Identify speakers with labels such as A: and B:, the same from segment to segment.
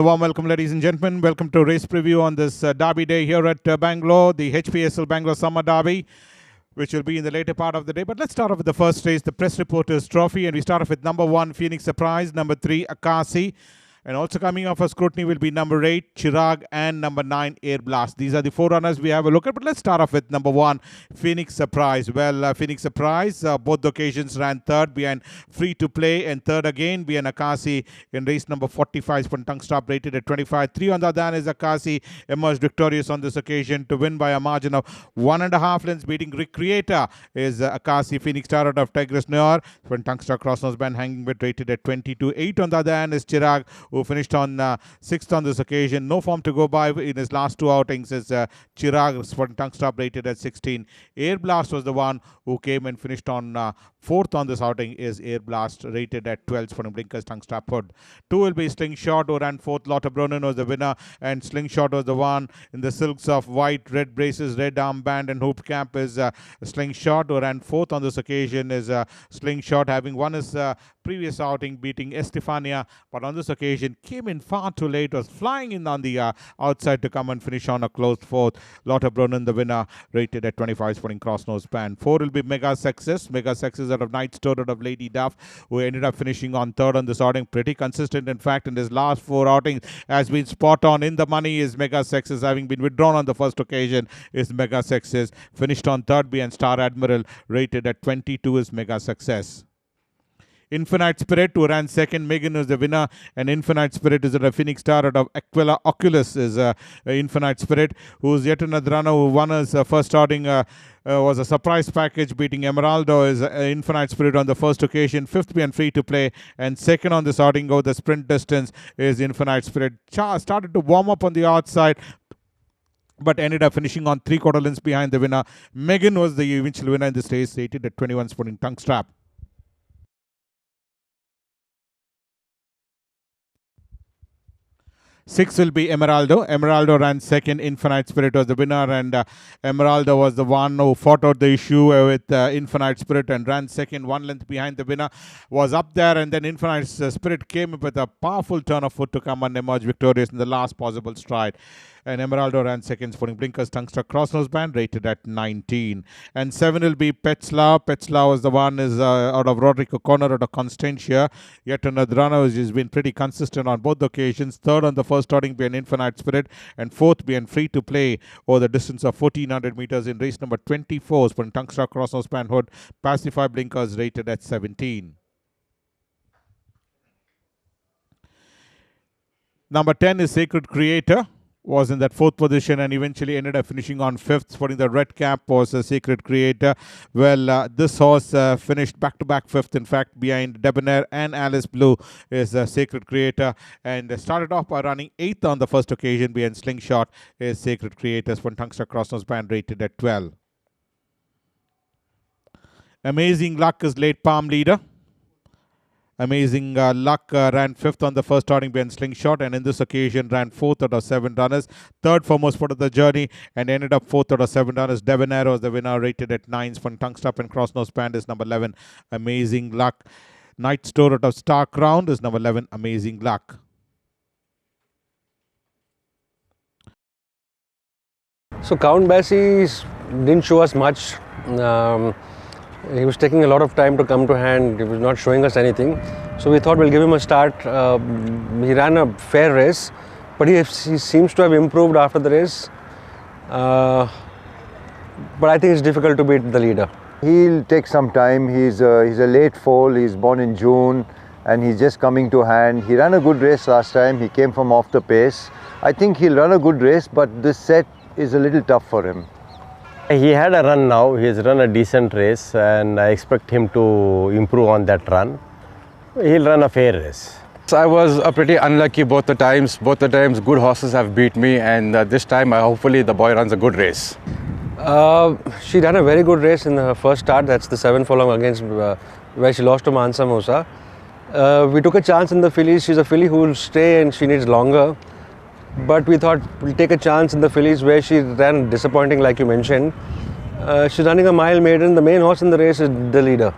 A: A warm welcome, ladies and gentlemen. Welcome to Race Preview on this Derby day here at Bangalore, the HPSL Bangalore Summer Derby, which will be in the later part of the day. But let's start off with the first race, the Press Reporters Trophy, and we start off with number 1, Phoenix Surprise, number 3, Akasi. And also coming off for scrutiny will be number 8, Chirag, and number 9, Air Blast. These are the 4 runners we have a look at. But let's start off with number 1, Phoenix Surprise. Well, Phoenix Surprise, both occasions ran third behind Free to Play, and third again behind Akasi in race number 45. Sprint tongue stop rated at 25. 3 on the other hand is Akasi, emerged victorious on this occasion to win by a margin of 1.5 lengths, beating Recreator is Akasi. Phoenix Star out of Tigris Noir. Sprint tongue stop cross nose band hanging with rated at 22. 8 on the other hand is Chirag, who finished on 6th on this occasion. No form to go by in his last 2 outings is Chirag, sprint tongue stop rated at 16. Air Blast was the one who came and finished on 4th on this outing is Air Blast, rated at 12 for Blinkers tongue stop hood. 2 will be Slingshot, who ran 4th. Lotta Bronin was the winner, and Slingshot was the one in the silks of white, red braces, red armband and hoop cap is Slingshot, who ran 4th on this occasion is Slingshot, having won his previous outing beating Estefania, but on this occasion came in far too late, was flying in on the outside to come and finish on a close 4th. Lotta Bronin the winner, rated at 25 sporting cross nose band. 4 will be Mega Success. Mega Success out of Night Store out of Lady Duff, who ended up finishing on 3rd on this outing. Pretty consistent, in fact, in his last 4 outings has been spot on. In the money is Mega Success, having been withdrawn on the first occasion is Mega Success. Finished on 3rd behind Star Admiral, rated at 22 is Mega Success. Infinite Spirit, who ran 2nd. Megan is the winner, and Infinite Spirit is a Phoenix Star out of Aquila Oculus is Infinite Spirit, who's yet another runner who won his first outing. Was a surprise package, beating Emeraldo is Infinite Spirit on the first occasion. 5th being Free to Play, and 2nd on this outing over the sprint distance is Infinite Spirit. Started to warm up on the outside, but ended up finishing on 3/4 lengths behind the winner. Megan was the eventual winner in this race, rated at 21 sporting tongue strap. 6 will be Emeraldo. Emeraldo ran 2nd. Infinite Spirit was the winner, and Emeraldo was the one who fought out the issue with Infinite Spirit and ran 2nd, 1 length behind the winner. Was up there, and then Infinite Spirit came up with a powerful turn of foot to come and emerge victorious in the last possible stride. And Emeraldo ran 2nd, sporting Blinkers tongue struck cross nose band, rated at 19. And 7 will be Petzla. Petzla was the one is out of Rodrigo Corner out of Constantia. Yet another runner who has been pretty consistent on both occasions. 3rd on the first outing being Infinite Spirit, and 4th being Free to Play over the distance of 1400 meters in race number 24. Sporting tongue struck cross nose band hood, Pacify Blinkers, rated at 17. Number 10 is Sacred Creator. Was in that 4th position and eventually ended up finishing on 5th. Sporting the red cap was a Sacred Creator. Well, this horse finished back-to-back 5th, in fact, behind Debonair and Alice Blue is a Sacred Creator, and started off by running 8th on the first occasion behind Slingshot is Sacred Creator. One tungster cross nose band, rated at 12. Amazing Luck is late palm leader. Amazing Luck ran 5th on the first outing behind Slingshot, and in this occasion ran 4th out of 7 runners. 3rd for most part of the journey, and ended up 4th out of 7 runners. Debonair was the winner, rated at 9. From tongue stop and cross nose band is number 11. Amazing Luck. Night Store out of Star Crown is number 11. Amazing Luck.
B: So Count Basie didn't show us much. He was taking a lot of time to come to hand. He was not showing us anything. So we thought we'll give him a start. He ran a fair race, but he seems to have improved after the race. But I think it's difficult to beat the leader.
C: He'll take some time. He's a late foal. He's born in June, and he's just coming to hand. He ran a good race last time. He came from off the pace. I think he'll run a good race, but this set is a little tough for him.
D: He had a run now. He has run a decent race, and I expect him to improve on that run. He'll run a fair race.
E: I was pretty unlucky both the times. Both the times good horses have beat me, and this time hopefully the boy runs a good race.
B: She ran a very good race in her first start. That's the 7 furlong against where she lost to Mansa Musa. We took a chance in the fillies. She's a filly who will stay and she needs longer. But we thought we'll take a chance in the fillies where she ran disappointing, like you mentioned. She's running a mile maiden. The main horse in the race is the leader.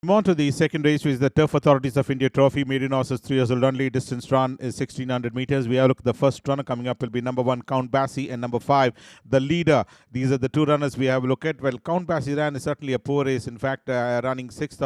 A: Move on to the second race, which is the Turf Authorities of India Trophy. Maiden horses 3 years old only. Distance run is 1600 meters. We have a look at the first runner coming up will be number 1, Count Basie, and number 5, the leader. These are the two runners we have a look at. Well, Count Basie ran is certainly a poor race. In fact, running 6th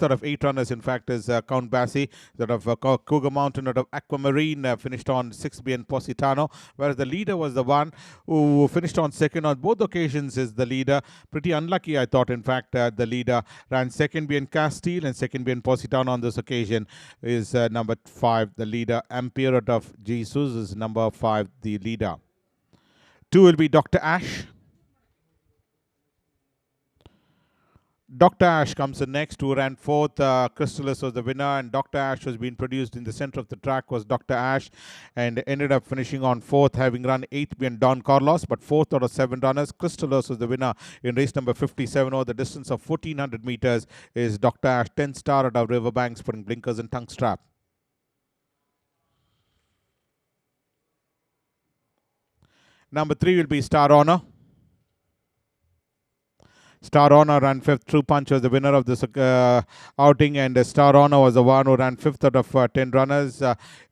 A: out of 8 runners, in fact, is Count Basie. Sort of Cougar Mountain out of Aquamarine finished on 6th, BN Positano, whereas the leader was the one who finished on 2nd on both occasions is the leader. Pretty unlucky, I thought, in fact, the leader ran 2nd being Castile and 2nd being Positano on this occasion is number 5, the leader. Ampere out of Jesus is number 5, the leader. 2 will be Dr. Ash. Dr. Ash comes in next, who ran 4th. Crystalis was the winner, and Dr. Ash was being produced in the center of the track was Dr. Ash, and ended up finishing on 4th, having run 8th being Don Carlos, but 4th out of 7 runners. Crystalis was the winner in race number 57 over the distance of 1400 meters is Dr. Ash, 10 star out of Riverbanks, putting blinkers and tongue strap. Number 3 will be Star Honor. Star Honor ran 5th. True Punch was the winner of this outing, and Star Honor was the one who ran 5th out of 10 runners.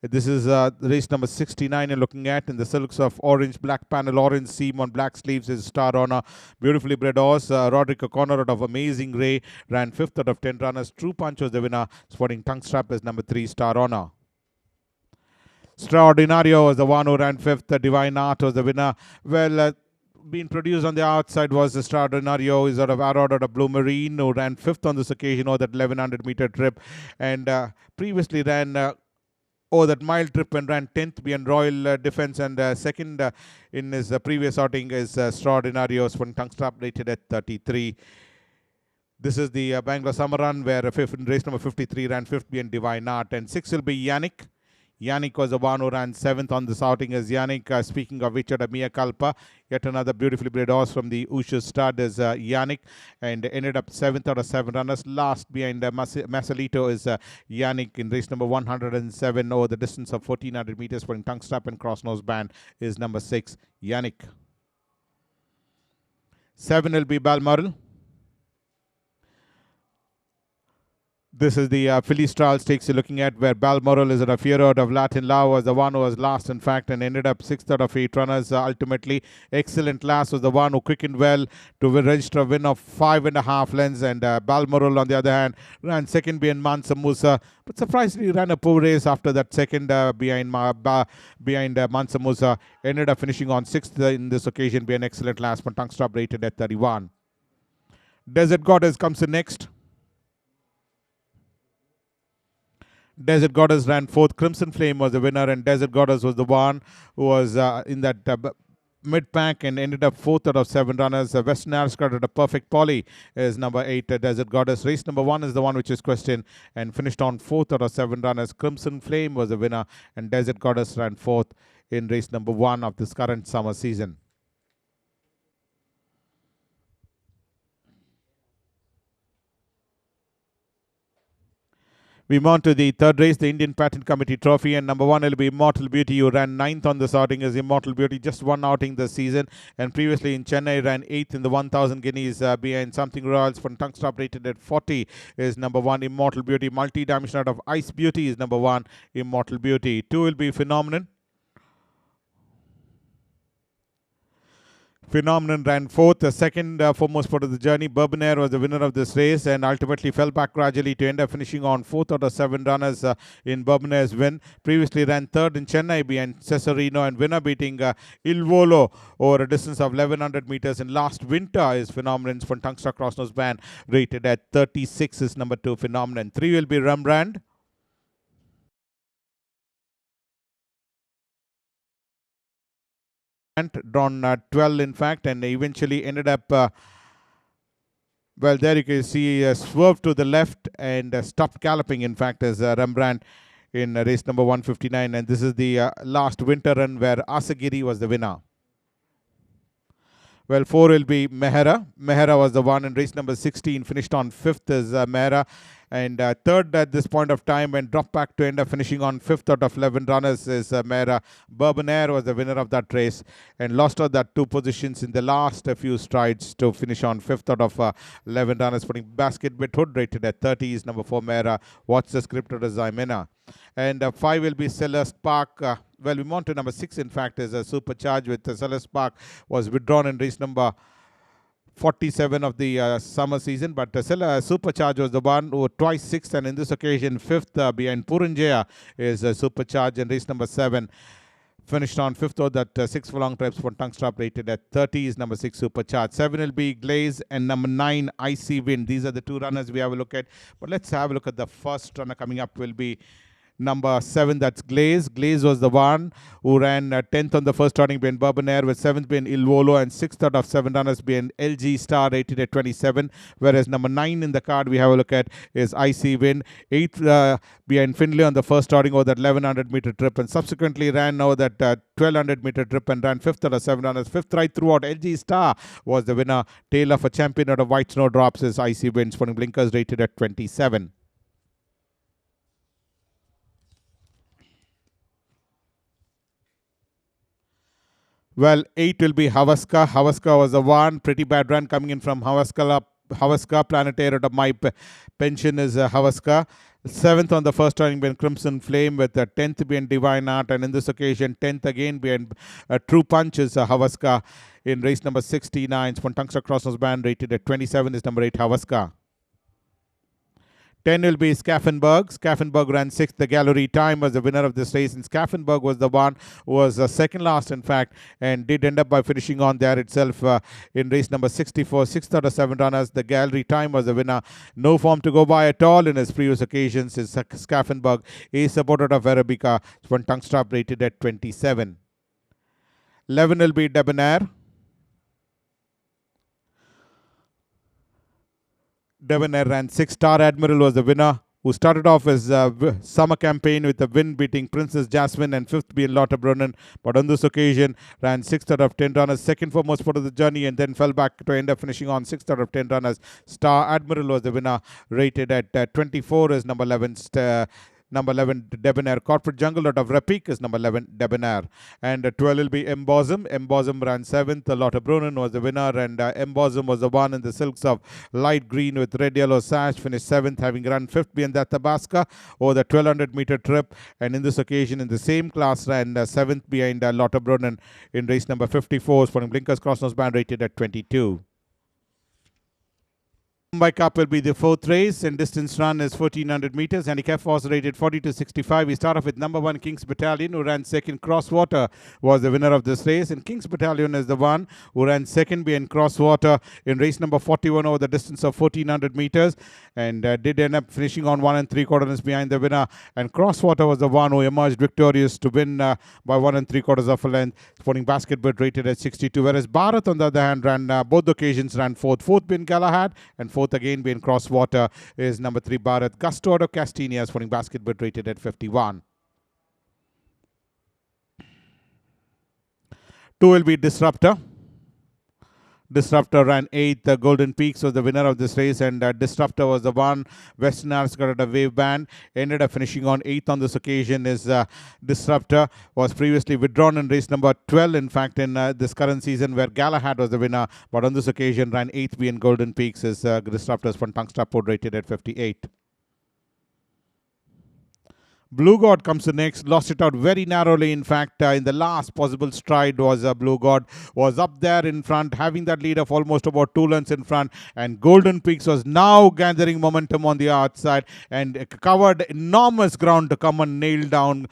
A: This is race number 69 you're looking at in the silks of orange, black panel, orange seam on black sleeves is Star Honor. Beautifully bred horse. Roderick O'Connor out of Amazing Ray ran 5th out of 10 runners. True Punch was the winner. Sporting tongue strap is number 3, Star Honor. Straordinario was the one who ran 5th. Divine Art was the winner. Well, being produced on the outside was the Straordinario, is out of Arrowed out of Blue Marine, who ran 5th on this occasion over that 1100 meter trip, and previously ran over that mile trip and ran 10th behind Royal Defense, and second in his previous outing is Straordinario, when tongue strap rated at 33. This is the Bangalore Summer Run, where in race number 53 ran 5th behind Divine Art, and 6 will be Yannick. Yannick was the one who ran 7th on this outing as Yannick. Speaking of which, at Mia Kalpa, yet another beautifully bred horse from the Usha stud is Yannick, and ended up 7th out of 7 runners. Last behind Masalito is Yannick in race number 107 over the distance of 1400 meters, putting tongue strap and cross nose band is number 6, Yannick. 7 will be Balmoral. This is the Phillies Trial Stakes you're looking at, where Balmoral is at a Fiero out of Latin Lao, was the one who was last, in fact, and ended up 6th out of 8 runners. Ultimately, Excellent Last was the one who quickened well to register a win of 5.5 lengths, and Balmoral, on the other hand, ran 2nd behind Mansa Musa, but surprisingly ran a poor race after that 2nd behind Mansa Musa. Ended up finishing on 6th in this occasion behind Excellent Last, but tongue strap rated at 31. Desert Goddess comes in next. Desert Goddess ran 4th. Crimson Flame was the winner, and Desert Goddess was the one who was in that mid-pack and ended up 4th out of 7 runners. Western Aristocrat at a Perfect Polly is number 8, Desert Goddess. Race number 1 is the one which is questioned, and finished on 4th out of 7 runners. Crimson Flame was the winner, and Desert Goddess ran 4th in race number 1 of this current summer season. We move on to the third race, the Indian Patent Committee Trophy, and number 1 will be Immortal Beauty, who ran 9th on this outing as Immortal Beauty, just one outing this season, and previously in Chennai ran 8th in the 1000 guineas behind Something Royals. For tongue stop rated at 40 is number 1, Immortal Beauty. Multi-dimension out of Ice Beauty is number 1, Immortal Beauty. 2 will be Phenomenon. Phenomenon ran 4th. The second foremost part of the journey, Bourbonaire, was the winner of this race, and ultimately fell back gradually to end up finishing on 4th out of 7 runners in Bourbonaire's win. Previously ran 3rd in Chennai behind Cesarino, and winner beating Il Volo over a distance of 1100 meters. And last winter is Phenomenon's from Tungsta Cross Nose Band, rated at 36 is number 2, Phenomenon. 3 will be Rembrandt. Drawn 12 in fact, and eventually ended up well, there you can see swerved to the left and stopped galloping, in fact, as Rembrandt in race number 159, and this is the last winter run where Asagiri was the winner. Well, 4 will be Mehera. Mehera was the one in race number 16, finished on 5th as Mehera, And third at this point of time, and dropped back to end up finishing on 5th out of 11 runners, is Mera Bourbonaire was the winner of that race, and lost out that 2 positions in the last few strides to finish on 5th out of 11 runners, putting basket with hood rated at 30 is number 4 Mera. Watch the script of Zaimena. And 5 will be Sellers Park. Well, we want to number 6, in fact, is a Supercharge with Sellers Park, was withdrawn in race number 47 of the summer season, but Supercharge was the one who twice 6th, and in this occasion 5th behind Puranjaya is Supercharge, in race number 7 finished on 5th over that 6 furlong trips for tongue strap rated at 30 is number 6 Supercharge. 7 will be Glaze, and number 9 Icy Wind. These are the 2 runners we have a look at, but let's have a look at the first runner coming up. Will be number 7, that's Glaze. Glaze was the one who ran 10th on the first starting being Bourbonaire, with 7th being Il Volo, and 6th out of 7 runners being LG Star rated at 27. Whereas number 9 in the card we have a look at is Icy Wind. 8th behind Finlay on the first starting over that 1100 meter trip, and subsequently ran over that 1200 meter trip and ran 5th out of 7 runners. 5th right throughout. LG Star was the winner. Tail of a champion out of White Snowdrops is Icy Wind, putting blinkers rated at 27. Well, 8 will be Havaska. Havaska was the one. Pretty bad run coming in from Havaska. Planetary out of My Pension is Havaska. 7th on the first turning being Crimson Flame, with the 10th being Divine Art, and in this occasion 10th again being True Punch is Havaska in race number 69. Spontangsta Crossnose Band rated at 27 is number 8 Havaska. 10 will be Skaffenberg. Skaffenberg ran 6th. The Gallery Time was the winner of this race, and Skaffenberg was the one who was second last, in fact, and did end up by finishing on there itself in race number 64. 6th out of 7 runners. The Gallery Time was the winner. No form to go by at all in his previous occasions. Is Skaffenberg, a supporter of Arabica, one tongue strap rated at 27. 11 will be Debonair. Debonair ran 6th. Star Admiral was the winner, who started off his summer campaign with a win beating Princess Jasmine, and 5th being Lotte Brunnen, but on this occasion ran 6th out of 10 runners, second for most part of the journey, and then fell back to end up finishing on 6th out of 10 runners. Star Admiral was the winner, rated at 24 is number 11 Debonair. Corporate Jungle out of Rapik is number 11 Debonair. And 12 will be Embosom. Embosom ran 7th. Lotte Brunnen was the winner, and Embosom was the one in the silks of light green with red yellow sash, finished 7th, having run 5th behind that Tabasca over the 1200 meter trip, and in this occasion in the same class ran 7th behind Lotte Brunnen in race number 54, sporting blinkers crossnose band rated at 22. Mumbai Cup will be the 4th race, and distance run is 1400 meters. Handicap was rated 40 to 65. We start off with number 1 King's Battalion, who ran 2nd. Crosswater was the winner of this race, and King's Battalion is the one who ran 2nd behind Crosswater in race number 41 over the distance of 1400 meters, and did end up finishing on 1 3/4 behind the winner. And Crosswater was the one who emerged victorious to win by 1 3/4 of a length, sporting basketball rated at 62. Whereas Bharat, on the other hand, ran both occasions ran 4th. 4th being Galahad, and 4th again being Crosswater is number 3 Bharat. Gusto out of Castinias, sporting basketball rated at 51. 2 will be Disruptor. Disruptor ran 8th. Golden Peaks was the winner of this race, and Disruptor was the one. Western Arts got a wave band, ended up finishing on 8th on this occasion. Is Disruptor was previously withdrawn in race number 12, in fact, in this current season, where Galahad was the winner, but on this occasion ran 8th being Golden Peaks. Is Disruptor's from Tungstapod rated at 58. Blue God comes to next, lost it out very narrowly. In fact, in the last possible stride was Blue God was up there in front, having that lead of almost about 2 lengths in front, and Golden Peaks was now gathering momentum on the outside and covered enormous ground to come and nail down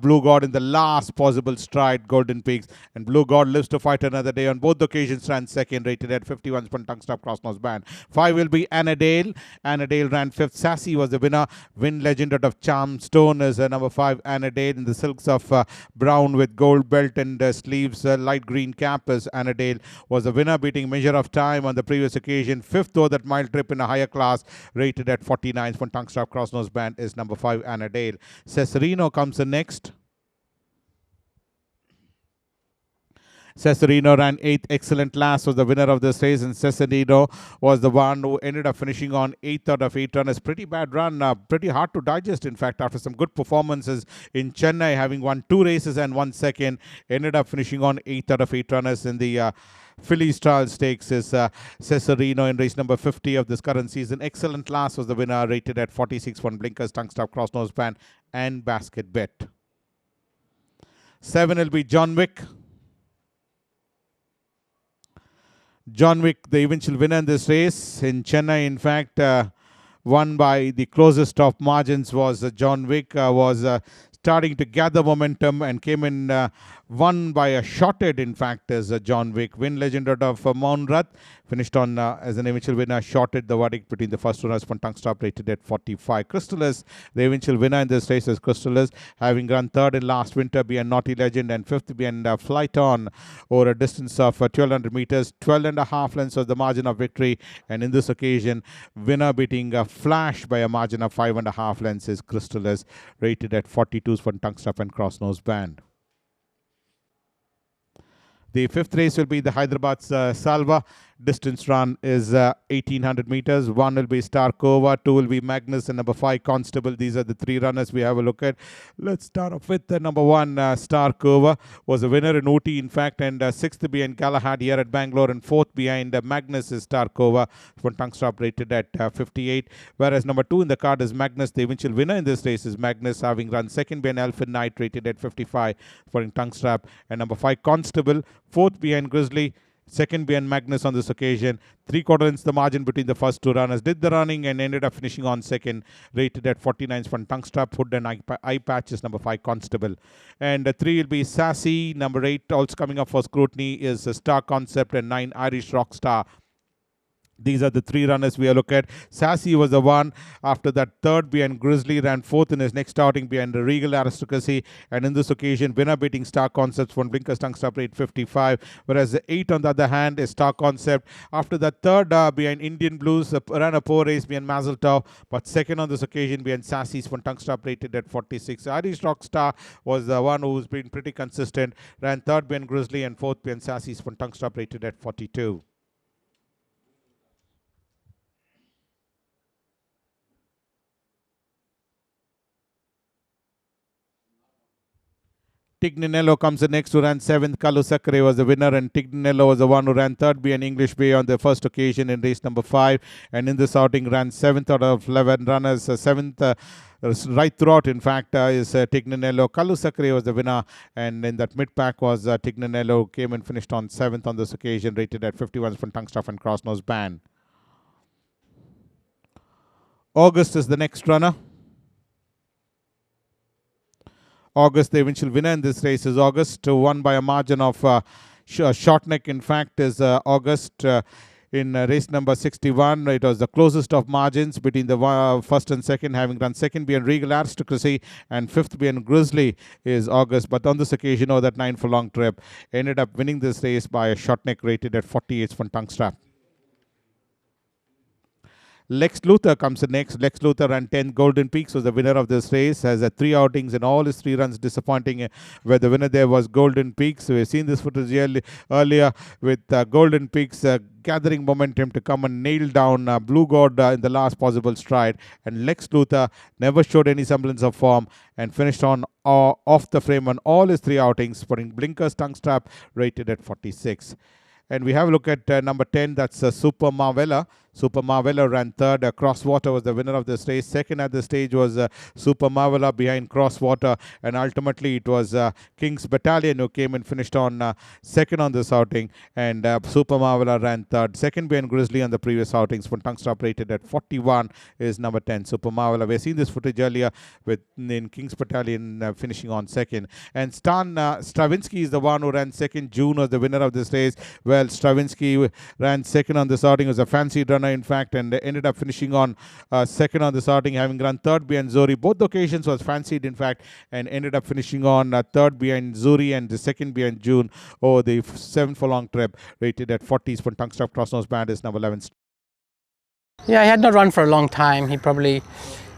A: Blue God in the last possible stride, Golden Peaks. And Blue God lives to fight another day. On both occasions ran 2nd, rated at 51 spun tongue stop crossnose band. 5 will be Annadale. Annadale ran 5th. Sassy was the winner. Win legend out of Charmstone is number 5 Annadale, in the silks of brown with gold belt and sleeves, light green cap. As Annadale was the winner, beating Measure of Time on the previous occasion. 5th over that mile trip in a higher class, rated at 49 for tongue strap crossnose band is number 5 Annadale. Cesarino comes the next. Cesarino ran 8th. Excellent Last was the winner of this race, and Cesarino was the one who ended up finishing on 8th out of 8 runners. Pretty bad run, pretty hard to digest, in fact, after some good performances in Chennai, having won 2 races and 1 second. Ended up finishing on 8th out of 8 runners in the Phillies Trial Stakes. Is Cesarino in race number 50 of this current season. Excellent Last was the winner, rated at 46 for blinkers, tongue stop, cross nose band, and basket bet. 7 will be John Wick. John Wick, the eventual winner in this race in Chennai, in fact, won by the closest of margins was John Wick, was starting to gather momentum and came in, won by a shorted, in fact, as John Wick. Win legend out of Mount Rath, finished on as an eventual winner, shorted the verdict between the first runners for tongue stop, rated at 45. Crystalis, the eventual winner in this race is Crystalis, having run 3rd in last winter behind Naughty Legend and 5th behind Flight On over a distance of 1200 meters. 12.5 lengths was the margin of victory, and in this occasion, winner beating Flash by a margin of 5.5 lengths is Crystalis, rated at 42 for tongue stop and cross nose band. The 5th race will be the Hyderabad's Salver. Distance run is 1800 meters. 1 will be Starkova, 2 will be Magnus, and number 5 Constable. These are the 3 runners we have a look at. Let's start off with number 1, Starkova. Was a winner in OT, in fact, and 6th behind Galahad here at Bangalore, and 4th behind Magnus is Starkova, for tongue stop, rated at 58. Whereas number 2 in the card is Magnus. The eventual winner in this race is Magnus, having run 2nd behind Elfin Knight, rated at 55 for tongue strap, and number 5 Constable, 4th behind Grizzly, 2nd behind Magnus on this occasion. 3/4 inch the margin between the first 2 runners. Did the running and ended up finishing on 2nd, rated at 49 for tongue strap, hood and eye patches, number 5 Constable. And 3 will be Sassy. Number 8 also coming up for scrutiny is Star Concept, and 9 Irish Rockstar. These are the 3 runners we are looking at. Sassy was the one after that 3rd behind Grizzly, ran 4th in his next outing behind the Regal Aristocracy, and in this occasion winner beating Star Concepts from blinkers tongue stop, rate 55. Whereas the 8 on the other hand is Star Concept. After that 3rd behind Indian Blues, ran a poor race behind Mazeltov, but 2nd on this occasion behind Sassy's from tongue stop, rated at 46. Irish Rockstar was the one who's been pretty consistent, ran 3rd behind Grizzly and 4th behind Sassy's from tongue stop, rated at 42. Tignanello comes in next, who ran 7th. Kalu Sakare was the winner, and Tignanello was the one who ran 3rd behind English Bay on the first occasion in race number 5, and in this outing ran 7th out of 11 runners. 7th right throughout, in fact, is Tignanello. Kalu Sakare was the winner, and in that mid-pack was Tignanello, who came and finished on 7th on this occasion, rated at 51 from tongue stuff and cross nose band. August is the next runner. August, the eventual winner in this race is August, won by a margin of short neck, in fact, is August. In race number 61, it was the closest of margins between the first and second, having run 2nd behind Regal Aristocracy and 5th behind Grizzly is August. But on this occasion, that 9 furlong trip, ended up winning this race by a short neck, rated at 48 from tongue strap. Lex Luthor comes in next. Lex Luthor ran 10. Golden Peaks was the winner of this race. Has 3 outings and all his 3 runs disappointing, where the winner there was Golden Peaks. We've seen this footage earlier with Golden Peaks gathering momentum to come and nail down Blue God in the last possible stride. And Lex Luthor never showed any semblance of form and finished on off the frame on all his 3 outings, putting blinkers tongue strap, rated at 46. And we have a look at number 10, that's Super Marvella. Super Marvella ran 3rd. Crosswater was the winner of this race. 2nd at the stage was Super Marvella behind Crosswater. And ultimately it was King's Battalion who came and finished on 2nd on this outing. And Super Marvella ran 3rd. 2nd behind Grizzly on the previous outings. From tongue stop, rated at 41 is number 10, Super Marvella. We've seen this footage earlier with in King's Battalion finishing on 2nd. And Stravinsky is the one who ran 2nd. June was the winner of this race. Well, Stravinsky ran 2nd on this outing. It was a fancy runner, in fact, and ended up finishing on 2nd on this outing, having run 3rd behind Zuri. Both occasions was fancied, in fact, and ended up finishing on 3rd behind Zuri and the 2nd behind June over the 7 furlong trip, rated at 40s for tongue stop, cross nose band is number 11.
F: Yeah, he had not run for a long time. He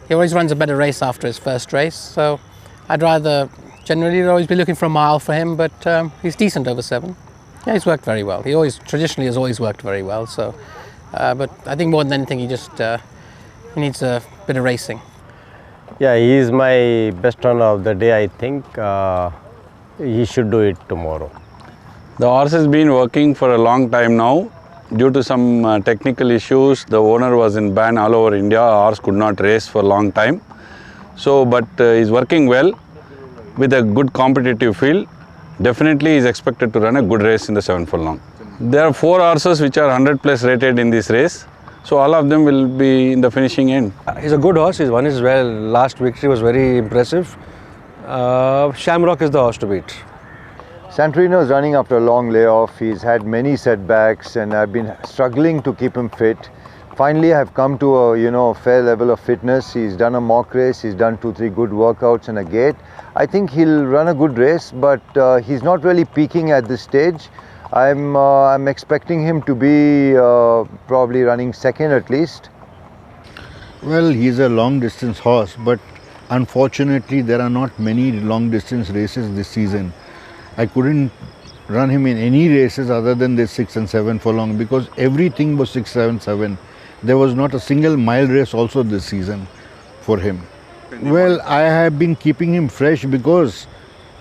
F: always runs a better race after his first race, so I'd rather generally always be looking for a mile for him, but he's decent over 7. Yeah, he's worked very well. He traditionally has always worked very well. So, but I think more than anything, he needs a bit of racing.
D: Yeah, he is my best runner of the day. I think he should do it tomorrow.
G: The horse has been working for a long time now. Due to some technical issues, the owner was in ban all over India. Our horse could not race for a long time. So, but he's working well with a good competitive field. Definitely he is expected to run a good race in the 7 furlong. There are 4 horses which are 100 plus rated in this race. So all of them will be in the finishing end.
B: He's a good horse. He's won his last victory was very impressive. Shamrock is the horse to beat.
C: Santorino is running after a long layoff. He's had many setbacks and I've been struggling to keep him fit. Finally, I've come to a fair level of fitness. He's done a mock race. He's done 2-3 good workouts and a gate. I think he'll run a good race, but he's not really peaking at this stage. I'm expecting him to be probably running second at least.
H: Well, he's a long distance horse, but unfortunately there are not many long distance races this season. I couldn't run him in any races other than this 6 and 7 furlong because everything was 6, 7, 7. There was not a single mile race also this season for him. Well, I have been keeping him fresh because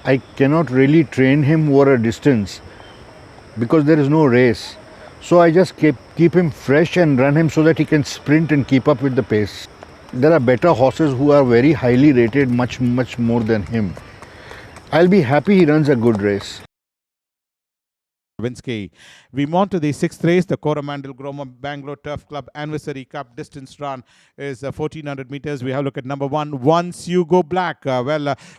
H: I cannot really train him over a distance because there is no race. So I just keep him fresh and run him so that he can sprint and keep up with the pace. There are better horses who are very highly rated, much more than him. I'll be happy he runs a good race.
A: Winsky. We move on to the 6th race. The Coromandel Gromor Bangalore Turf Club Anniversary Cup distance run is 1400 meters. We have a look at number 1, Once You Go Black.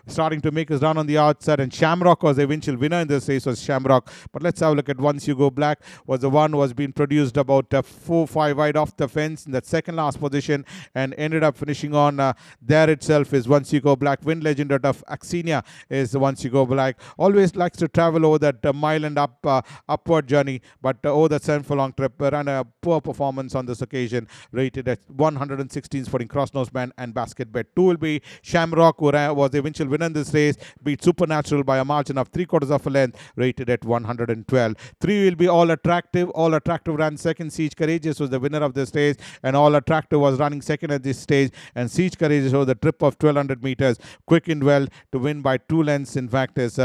A: Starting to make his run on the outside, and Shamrock was the eventual winner in this race, was Shamrock. But let's have a look at Once You Go Black. Was the one was being produced about 4-5 wide off the fence in that second last position and ended up finishing on there itself is Once You Go Black. Win legend out of Axenia is Once You Go Black. Always likes to travel over that mile and upward journey, but over the 7 furlong trip ran a poor performance on this occasion, rated at 116 sporting cross nose band and basket bet. 2 will be Shamrock, who was the eventual winner in this race, beat Supernatural by a margin of 3/4 of a length, rated at 112. 3 will be All Attractive. All Attractive ran second. Siege Courageous was the winner of this race, and All Attractive was running second at this stage, and Siege Courageous over the trip of 1200 meters, quick and well to win by 2 lengths. In fact, is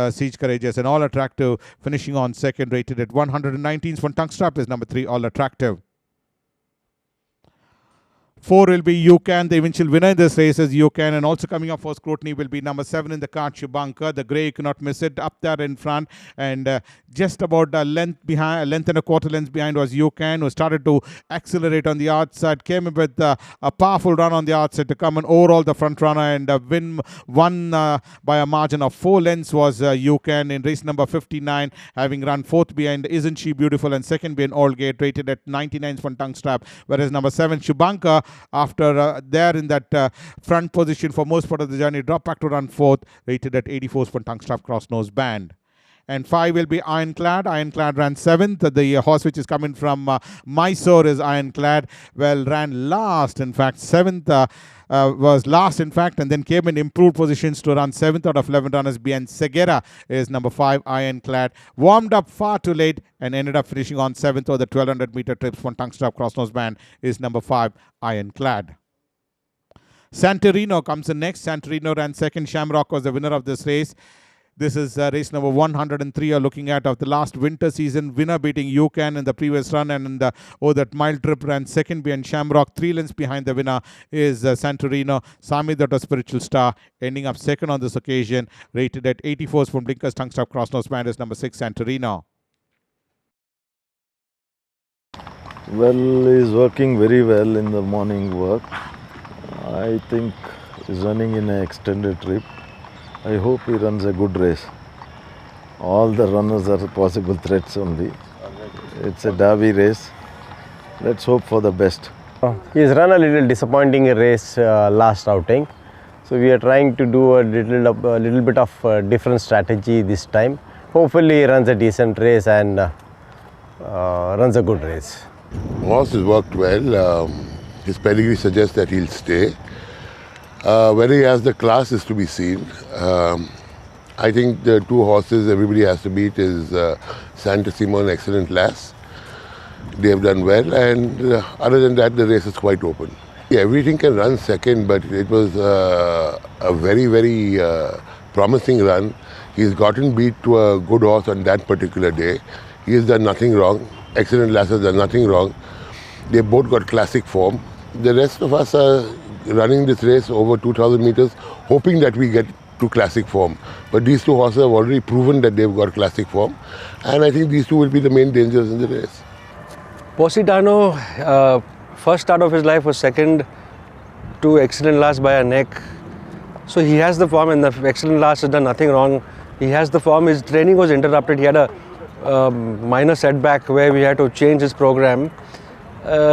A: Siege Courageous, and All Attractive finishing on second, rated at 119. Von Tongue Strap is number 3, All Attractive. 4 will be You Can. The eventual winner in this race is You Can, and also coming up for scrutiny will be number 7 in the card, Shubanka. The Gr.I, you cannot miss it, up there in front, and just about a length and a quarter length behind was You Can, who started to accelerate on the outside, came in with a powerful run on the outside to come and overall the front runner and won by a margin of 4 lengths was You Can in race number 59, having run 4th behind Isn't She Beautiful and 2nd behind Aldgate, rated at 99 Von Tongue Strap, whereas number 7 Shubanka, after there in that front position for most part of the journey, dropped back to run 4th, rated at 84 Von Tongue Strap cross nose band. And 5 will be Ironclad. Ironclad ran 7th. The horse which is coming from Mysore is Ironclad. Well, ran last, in fact, 7th. Was last, in fact, and then came in improved positions to run 7th out of 11 runners behind Segera is number 5, Ironclad. Warmed up far too late and ended up finishing on 7th over the 1200 meter trips. Von Tongue Strap cross nose band is number 5, Ironclad. Santorino comes in next. Santorino ran 2nd. Shamrock was the winner of this race. This is race number 103 you're looking at of the last winter season. Winner beating You Can in the previous run, and in the that mile trip ran 2nd behind Shamrock. 3 lengths behind the winner is Santorino. Sami, that was Spiritual Star, ending up 2nd on this occasion, rated at 84 from Blinkers Tongue Strap cross nose band is number 6, Santorino.
I: Well, he's working very well in the morning work. I think he's running in an extended trip. I hope he runs a good race. All the runners are possible threats only. It's a derby race. Let's hope for the best.
D: He's run a little disappointing race last outing. So we are trying to do a little bit of different strategy this time. Hopefully he runs a decent race and runs a good race.
J: Horse has worked well. His pedigree suggests that he'll stay. Whether he has the class is to be seen. I think the two horses everybody has to beat is Santissimo and Excellent Lass. They have done well, and other than that, the race is quite open. Yeah, everything can run second, but it was a very, very promising run. He's gotten beat to a good horse on that particular day. He has done nothing wrong. Excellent Lass has done nothing wrong. They both got classic form. The rest of us are running this race over 2,000 meters, hoping that we get to classic form. But these two horses have already proven that they've got classic form, and I think these two will be the main dangers in the race.
B: Positano, first start of his life was second to Excellent Last by a neck. So he has the form, and the Excellent Last has done nothing wrong. He has the form. His training was interrupted. He had a minor setback where we had to change his program.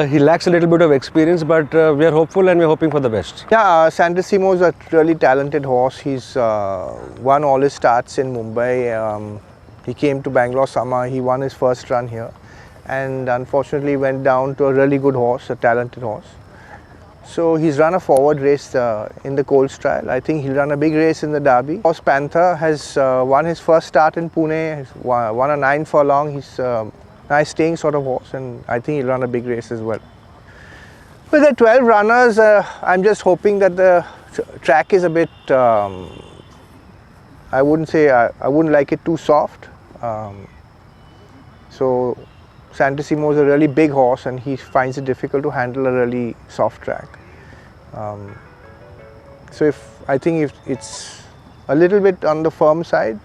B: He lacks a little bit of experience, but we are hopeful and we are hoping for the best.
K: Yeah, Santissimo is a really talented horse. He's won all his starts in Mumbai. He came to Bangalore summer. He won his first run here, and unfortunately went down to a really good horse, a talented horse. So he's run a forward race in the Colts trial. I think he'll run a big race in the Derby. Horse Panther has won his first start in Pune. He's won a 9 furlong. He's nice staying sort of horse, and I think he'll run a big race as well. With the 12 runners, I'm just hoping that the track is a bit, I wouldn't like it too soft. So Santissimo is a really big horse, and he finds it difficult to handle a really soft track. So I think if it's a little bit on the firm side,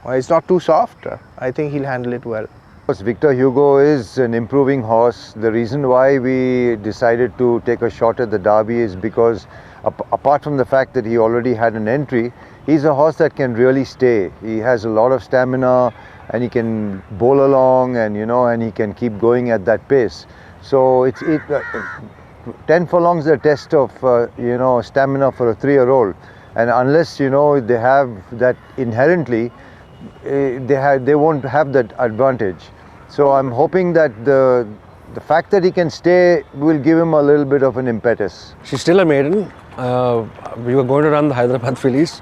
K: it's not too soft, I think he'll handle it well.
C: Victor Hugo is an improving horse. The reason why we decided to take a shot at the Derby is because apart from the fact that he already had an entry, he's a horse that can really stay. He has a lot of stamina, and he can bowl along, and and he can keep going at that pace. So 10 furlongs is a test of stamina for a 3-year-old, and unless they have that inherently, they won't have that advantage. So I'm hoping that the fact that he can stay will give him a little bit of an impetus.
B: She's still a maiden. We were going to run the Hyderabad fillies,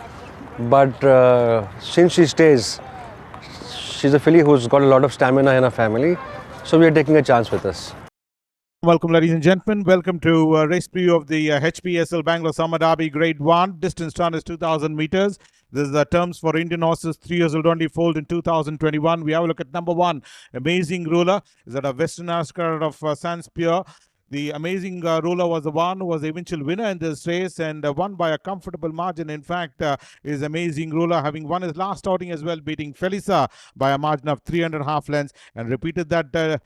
B: but since she stays, she's a filly who's got a lot of stamina in her family, so we are taking a chance with us.
A: Welcome, ladies and gentlemen. Welcome to race preview of the HPSL Bangalore Summer Derby Grade 1. Distance run is 2,000 meters. This is the terms for Indian horses, 3 years old only, foaled in 2021. We have a look at number 1, Amazing Ruler. Is that a Western Ascot of Sanspure? The Amazing Ruler was the one who was the eventual winner in this race, and won by a comfortable margin. In fact, is Amazing Ruler, having won his last outing as well, beating Felisa by a margin of 3.5 lengths, and repeated that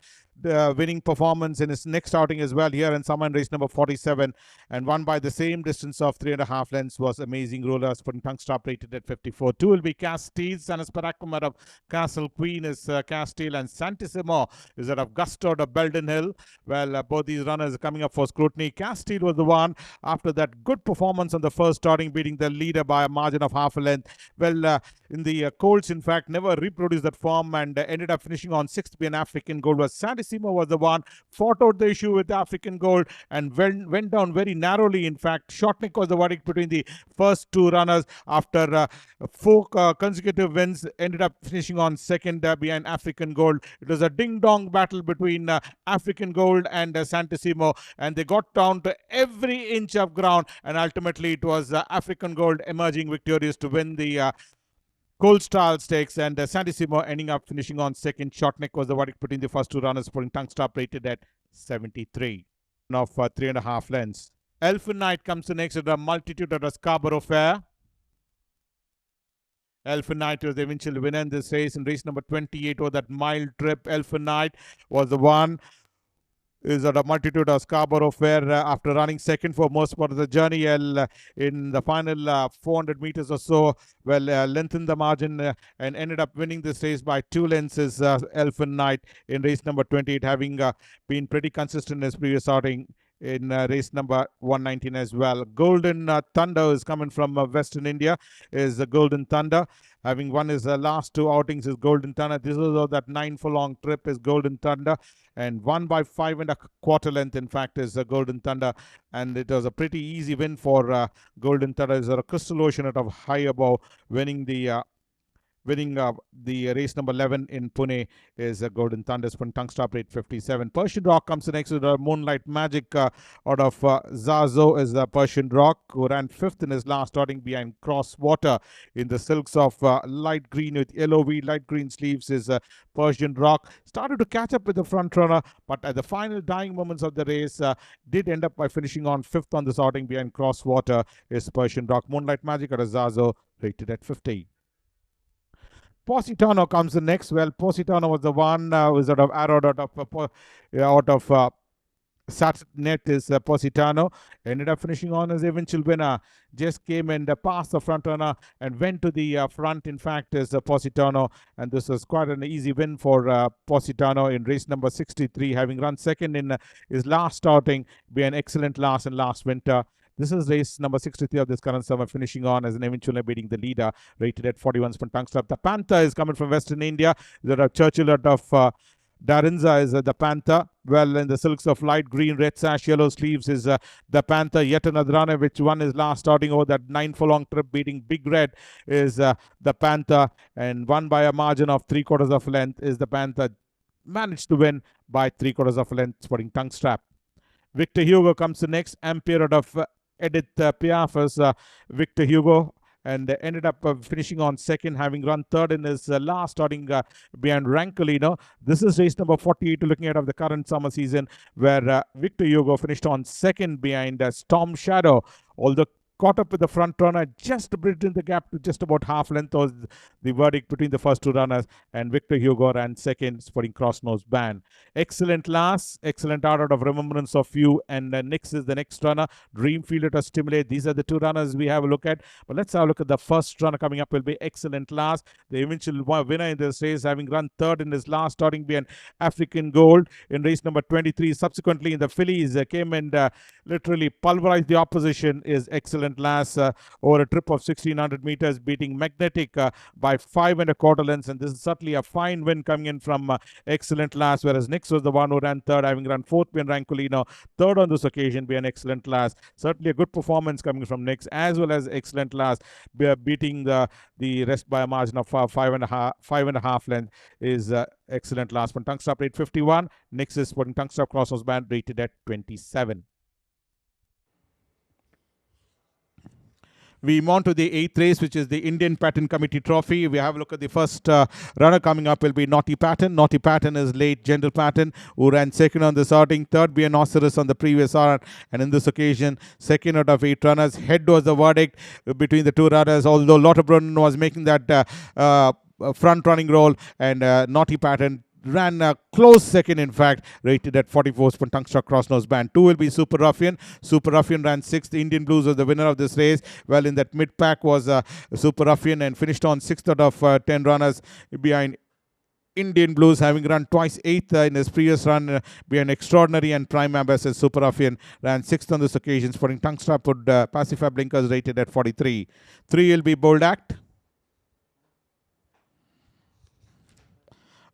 A: winning performance in his next outing as well here in summer in race number 47, and won by the same distance of 3.5 lengths was Amazing Ruler, putting tongue stop rated at 54. 2 will be Castile, Sanas Parakumar of Castle Queen is Castile, and Santissimo is that of Gusto of Belden Hill. Well, both these runners are coming up for scrutiny. Castile was the one after that good performance on the first outing, beating the leader by a margin of half a length. Well, in the Colts, in fact, never reproduced that form, and ended up finishing on 6th by an African Gold. Was Santissimo was the one, fought out the issue with African Gold, and went down very narrowly. In fact, Shotnik was the verdict between the first two runners after 4 consecutive wins, ended up finishing on 2nd behind African Gold. It was a ding-dong battle between African Gold and Santissimo, and they got down to every inch of ground, and ultimately it was African Gold emerging victorious to win the Cold Style Stakes, and Santissimo ending up finishing on 2nd. Shotnik was the verdict between the first two runners, putting tongue stop rated at 73 of 3.5 lengths. Elfin Knight comes to next at a multitude at a Scarborough Fair. Elfin Knight was the eventual winner in this race. In race number 28, or that mile trip, Elfin Knight was the one. Is at a multitude of Scarborough Fair after running second for most part of the journey. In the final 400 meters or so, lengthened the margin and ended up winning this race by 2 lengths. Is Elfin Knight in race number 28, having been pretty consistent in his previous outing in race number 119 as well. Golden Thunder is coming from Western India, is the Golden Thunder. Having won his last two outings is Golden Thunder. This is that 9 furlong trip is Golden Thunder, and won by 5.25 length, in fact, is Golden Thunder. And it was a pretty easy win for Golden Thunder. Is a Crystal Ocean out of high above, winning the race number 11 in Pune is a Golden Thunder. Tongue stop rate 57. Persian Rock comes next with Moonlight Magic out of Zazo is Persian Rock, who ran 5th in his last outing behind Crosswater in the silks of light green with yellow light green sleeves is Persian Rock. Started to catch up with the front runner, but at the final dying moments of the race did end up by finishing on 5th on this outing behind Crosswater is Persian Rock. Moonlight Magic out of Zazo, rated at 50. Positano comes in next. Well, Positano was the one was out of arrowed out of Satnet is Positano. Ended up finishing on as eventual winner. Just came and passed the front runner and went to the front. In fact, is Positano, and this was quite an easy win for Positano in race number 63, having run second in his last outing, be an excellent last in last winter. This is race number 63 of this current summer, finishing on as an eventual beating the leader, rated at 41 tongue stop. The Panther is coming from Western India. There are Churchill out of Darinza is the Panther. Well, in the silks of light green, red sash, yellow sleeves is the Panther. Yet another runner which won his last outing over that 9 furlong trip, beating Big Red is the Panther, and won by a margin of 3/4 of a length is the Panther. Managed to win by 3/4 of a length, sporting tongue strap. Victor Hugo comes to next. Ampere out of Edith Piaf is Victor Hugo, and ended up finishing on second, having run third in his last outing behind Rancolino. This is race number 48 looking at of the current summer season, where Victor Hugo finished on second behind Storm Shadow, although caught up with the front runner, just bridged in the gap to just about half length was the verdict between the first two runners, and Victor Hugo ran second, sporting cross-nose band. Excellent last, excellent out of Remembrance of You, and next is the next runner, Dreamfield to Stimulate. These are the two runners we have a look at, but let's have a look at the first runner coming up will be Excellent Last, the eventual winner in this race, having run third in his last outing behind African Gold in race number 23. Subsequently in the fillies came and literally pulverized the opposition is Excellent Last over a trip of 1600 meters, beating Magnetic by 5.25 lengths, and this is certainly a fine win coming in from Excellent Last, whereas Nix was the one who ran third, having run fourth behind Rancolino, third on this occasion behind Excellent Last. Certainly a good performance coming from Nix as well as Excellent Last, beating the rest by a margin of 5.5 length is Excellent Last. Tongue stop rate 51. Nix is putting tongue stop crossnose band rated at 27. We move on to the 8th race, which is the Indian Pattern Committee Trophy. We have a look at the first runner coming up will be Naughty Pattern. Naughty Pattern is late General Pattern, who ran second on this outing, third behind Osiris on the previous hour, and in this occasion, second out of 8 runners. Head was the verdict between the two runners, although Lottobrunn was making that front running role, and Naughty Pattern ran a close second, in fact, rated at 44 tongue struck cross-nose band. 2 will be Super Ruffian. Super Ruffian ran 6th. Indian Blues was the winner of this race. Well, in that mid-pack was Super Ruffian, and finished on 6th out of 10 runners behind Indian Blues, having run twice 8th in his previous run behind Extraordinary and Prime Ambassador. Super Ruffian ran 6th on this occasion, sporting tongue strap with Pacify Blinkers rated at 43. 3 will be Bold Act.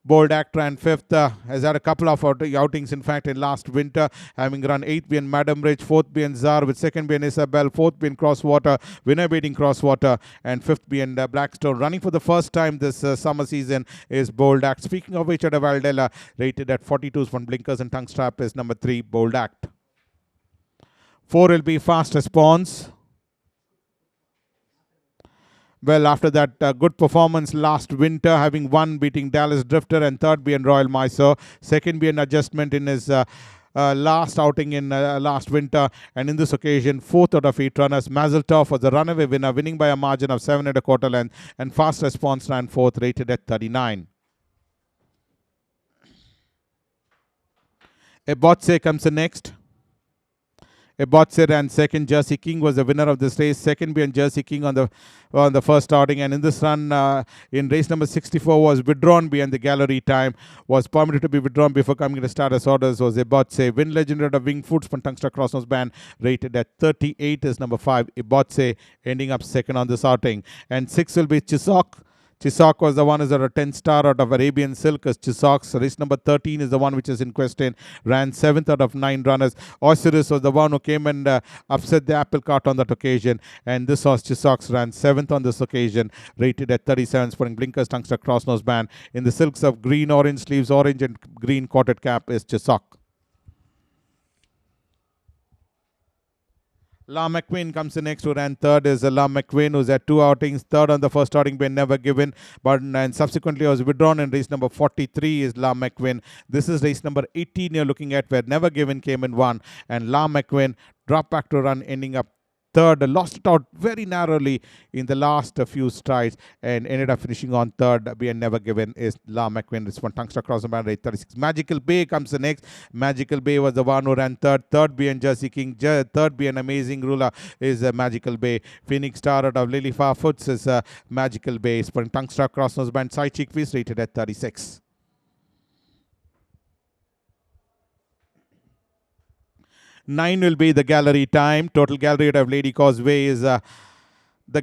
A: Bold Act ran 5th, has had a couple of outings, in fact, in last winter, having run 8th behind Madam Ridge, 4th behind Czar, with 2nd behind Isabel, 4th behind Crosswater, winner beating Crosswater, and 5th behind Blackstone. Running for the first time this summer season is Bold Act. Speaking of which, at Valdella, rated at 42 from Blinkers and tongue strap is number 3, Bold Act. 4 will be Fast Response. Well, after that good performance last winter, having won beating Dallas Drifter, and third being Royal Mysore, second being Adjustment in his last outing in last winter, and in this occasion, 4th out of 8 runners. Mazel Tov was the runaway winner, winning by a margin of 7.25 length, and Fast Response ran 4th, rated at 39. Ebotse comes in next. Ebotse ran second. Jersey King was the winner of this race. Second behind Jersey King on the first starting. And in this run, in race number 64, was withdrawn behind the gallery time. Was permitted to be withdrawn before coming to starters orders. Was Ebotse. Win legend of Wing Foods from Tungsta Crossnose Band, rated at 38, is number 5. Ebotse ending up second on this outing. And 6 will be Chisok. Chisok was the one is at a 10-star out of Arabian Silk. Chisok's race number 13 is the one which is in question. Ran 7th out of 9 runners. Osiris was the one who came and upset the apple cart on that occasion. And this horse, Chisok's, ran 7th on this occasion, rated at 37, sporting blinkers, tungster, cross-nose band. In the silks of green, orange sleeves, orange and green quartered cap is Chisok. La McQueen comes in next, who ran third is La McQueen, who's had 2 outings. Third on the first outing being Never Given, but and subsequently was withdrawn in race number 43 is La McQueen. This is race number 18 you're looking at, where Never Given came in 1, and La McQueen dropped back to run, ending up third. Lost it out very narrowly in the last few strides and ended up finishing on third. Being Never Given is La McQueen. This one, Tungsta Cross band, rate 36. Magical Bay comes the next. Magical Bay was the one who ran third. Third being Jersey King. Third being Amazing Ruler is Magical Bay. Phoenix Star out of Lily Farfoots is Magical Bay. For Tungsta Crossnose band, side cheek piece, rated at 36. 9 will be the gallery time. Total gallery rate of Lady Causeway is the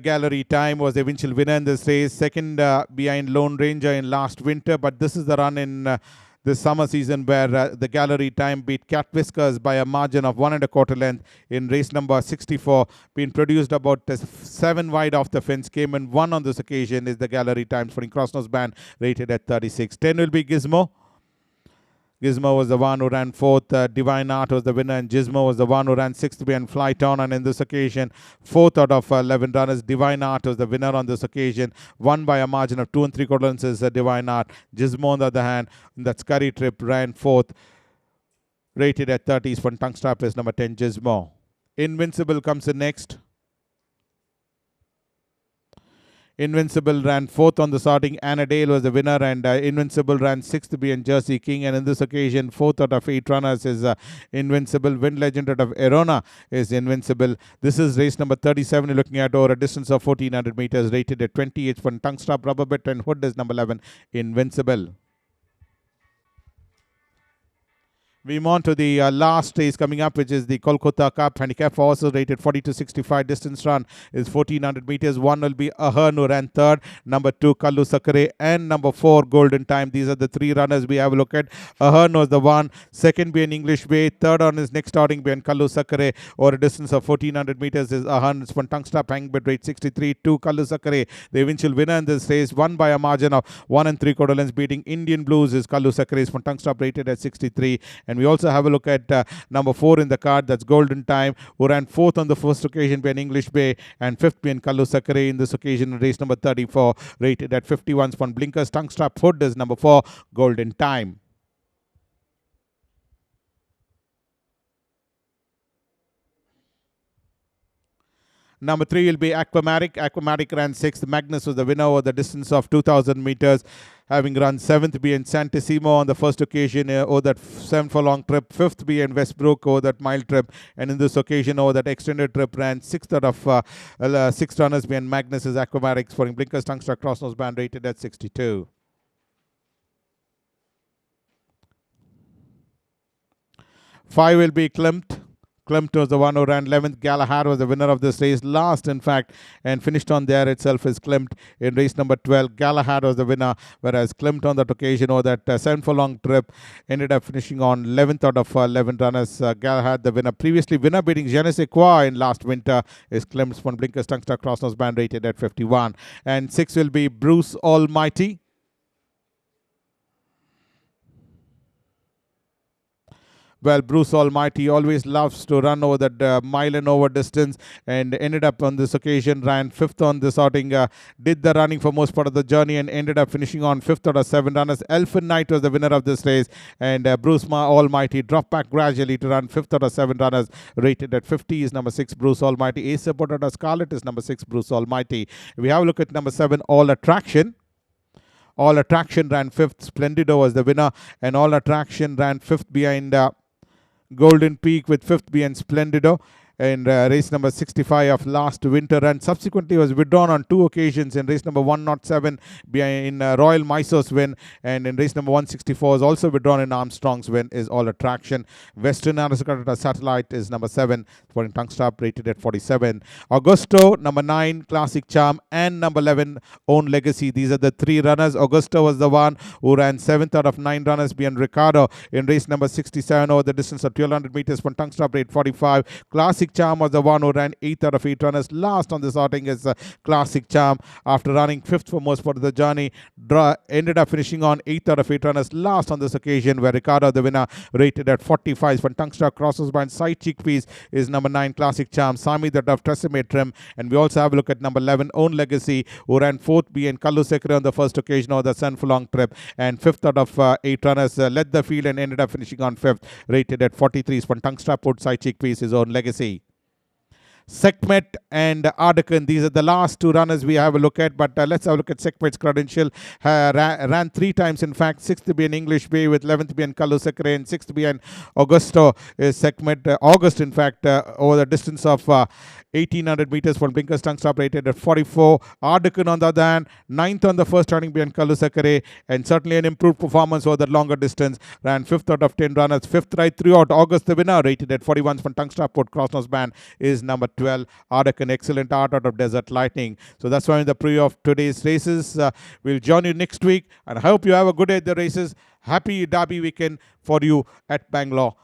A: gallery time. Was the eventual winner in this race. Second behind Lone Ranger in last winter. But this is the run in this summer season where the gallery time beat Cat Whiskers by a margin of 1 1/4 length in race number 64. Been produced about 7 wide off the fence. Came in 1 on this occasion is the gallery time. For Crossnose band, rated at 36. 10 will be Gizmo. Gizmo was the one who ran 4th. Divine Art was the winner, and Gizmo was the one who ran 6th behind Flight On. And in this occasion, 4th out of 11 runners. Divine Art was the winner on this occasion. Won by a margin of 2 3/4 lengths is Divine Art. Gizmo, on the other hand, in that scurry trip, ran 4th. Rated at 30s for tongue strap is number 10, Gizmo. Invincible comes in next. Invincible ran 4th on the starting. Annadale was the winner, and Invincible ran 6th behind Jersey King. And in this occasion, 4th out of 8 runners is Invincible. Wind Legend out of Erona is Invincible. This is race number 37. You're looking at over a distance of 1400 meters, rated at 28 for tongue strap, rubber bit, and hood is number 11, Invincible. We move on to the last race coming up, which is the Kolkata Cup. Handicap for horses rated 40 to 65. Distance run is 1400 meters. 1 will be Ahern, who ran 3rd. Number 2, Kallu Sakare. And number 4, Golden Time. These are the 3 runners we have a look at. Ahern was the one. 2nd being English Way. 3rd on his next starting being Kallu Sakare. Over a distance of 1400 meters is Ahern. It's from Tungsta Hang bid rate 63. 2, Kallu Sakare. The eventual winner in this race, won by a margin of 1 3/4 lengths, beating Indian Blues, is Kallu Sakare. From Tungsta rated at 63. And we also have a look at number 4 in the card, that's Golden Time, who ran 4th on the first occasion being English Bay, and 5th being Kallu Sakare in this occasion in race number 34, rated at 51. Spun blinkers, tongue strap hood is number 4, Golden Time. Number 3 will be Aquamatic. Aquamatic ran 6th. Magnus was the winner over the distance of 2,000 meters, having run 7th being Santissimo on the first occasion over that 7 furlong trip. 5th being Westbrook over that mile trip. And in this occasion over that extended trip, ran 6th out of 6 runners being Magnus is Aquamatic, scoring blinkers, tongue strap, crossnose band, rated at 62. 5 will be Klimt. Klimt was the one who ran 11th. Galahad was the winner of this race, last in fact, and finished on there itself is Klimt in race number 12. Galahad was the winner, whereas Klimt on that occasion or that 7 furlong trip ended up finishing on 11th out of 11 runners. Galahad the winner. Previously winner beating Je ne sais quoi in last winter is Klimt. Spun blinkers, tongue strap, crossnose band, rated at 51. And 6 will be Bruce Almighty. Well, Bruce Almighty always loves to run over that mile and over distance, and ended up on this occasion, ran 5th on this outing, did the running for most part of the journey, and ended up finishing on 5th out of 7 runners. Elfin Knight was the winner of this race, and Bruce Almighty dropped back gradually to run 5th out of 7 runners, rated at 50 is number 6, Bruce Almighty. Ace Support out of Scarlet is number 6, Bruce Almighty. We have a look at number 7, All Attraction. All Attraction ran 5th. Splendido was the winner, and All Attraction ran 5th behind Golden Peak with 5th being Splendido in race number 65 of last winter, and subsequently was withdrawn on 2 occasions in race number 107 in Royal Mysore's win, and in race number 164 was also withdrawn in Armstrong's win. Is All Attraction. Western Aristocrat Satellite is number 7 for in tongue stop, rated at 47. Augusto, number 9 Classic Charm, and number 11 Own Legacy. These are the 3 runners. Augusto was the one who ran 7th out of 9 runners behind Ricardo in race number 67 over the distance of 1200 meters from tongue stop, rate 45. Classic Charm was the one who ran 8th out of 8 runners. Last on this outing is Classic Charm. After running 5th for most part of the journey, ended up finishing on 8th out of 8 runners. Last on this occasion, where Ricardo, the winner, rated at 45. When Tungsta crosses by side chickpeas is number 9 Classic Charm. Sami the Dove Tresemme Trim. And we also have a look at number 11 Own Legacy, who ran 4th behind Kallu Sekre on the first occasion of the Sun Fulong trip. And 5th out of 8 runners led the field and ended up finishing on 5th, rated at 43. When Tungsta put side chickpeas his Own Legacy. Sekhmet and Ardakan, these are the last 2 runners we have a look at, but let's have a look at Sekhmet's credential. Ran 3 times, in fact. 6th being English Bay, with 11th being Kallu Sekre, and 6th being Augusto is Sekhmet. August, in fact, over the distance of 1800 meters from Blinkers tongue stop, rated at 44. Ardakan, on the other hand, 9th on the first turning behind Kallu Sekre, and certainly an improved performance over the longer distance. Ran 5th out of 10 runners, 5th right throughout. August, the winner, rated at 41 from tongue stop. Put Crossnose Band is number 12. Ardakan, excellent art out of Desert Lightning. So that's why in the preview of today's races. We'll join you next week, and I hope you have a good day at the races. Happy Derby weekend for you at Bangalore.